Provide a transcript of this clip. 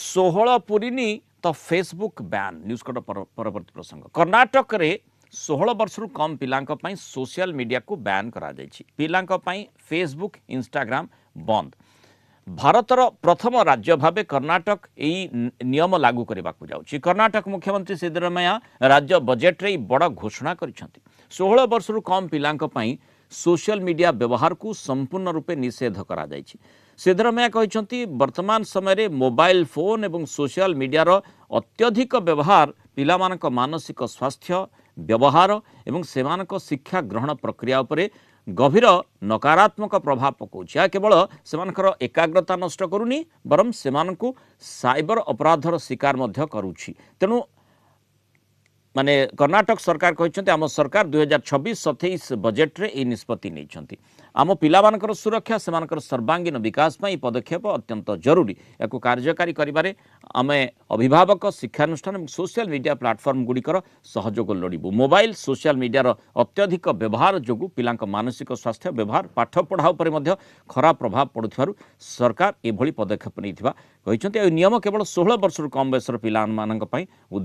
ଷୋହଳ ପୁରୀନି ତ Facebook ban news cut परवर्ती प्रसंग कर्नाटक रे 16 वर्ष कम पिलांक पई सोशल मीडिया को बैन करा जायछि। पिलांक पई फेसबुक इंस्टाग्राम बंद। भारतर प्रथम राज्य भावे कर्नाटक यही नियम लागू करने को जाउछि। कर्नाटक मुख्यमंत्री सिद्धरामैया राज्य बजेट रे बड़ घोषणा करिसेंति। 16 वर्ष कम पिलांक पई सोशल मीडिया व्यवहार को संपूर्ण रूपे निषेध करा जायछि। सिद्धरामैया कहते वर्तमान समय मोबाइल फोन एवं सोशल मीडियार अत्यधिक व्यवहार पिलामानक मानसिक स्वास्थ्य व्यवहार एवं सेमानक शिक्षा ग्रहण प्रक्रिया उपरे गभीर नकारात्मक प्रभाव पकाउछ। केवल सेमानकर एकाग्रता नष्ट करूनी बरम सेमानकु साइबर अपराधर शिकार मध्य करूछि। तेणु माने कर्नाटक सरकार कहते आम सरकार 2026-27 बजेट रे ए निष्पत्ति नहीं। आम पिलामानकर सुरक्षा सेमानकर सर्वांगीन विकास में पदक्षेप अत्यंत जरूरी। या कार्यकारी करिबारे आमे अभिभावक शिक्षानुष्ठान और सोशल मीडिया प्लाटफर्म गुड़िकर सहयोग लोड़बू। मोबाइल सोशल मीडियार अत्यधिक व्यवहार जो पिलांक मानसिक स्वास्थ्य व्यवहार पाठ पढ़ा उपर मध्य खराब प्रभाव पड़ुथिबारु सरकार एभली पदक्षेप नहीं। नियम केवल 16 वर्ष कम बयसर पिलामानंक पई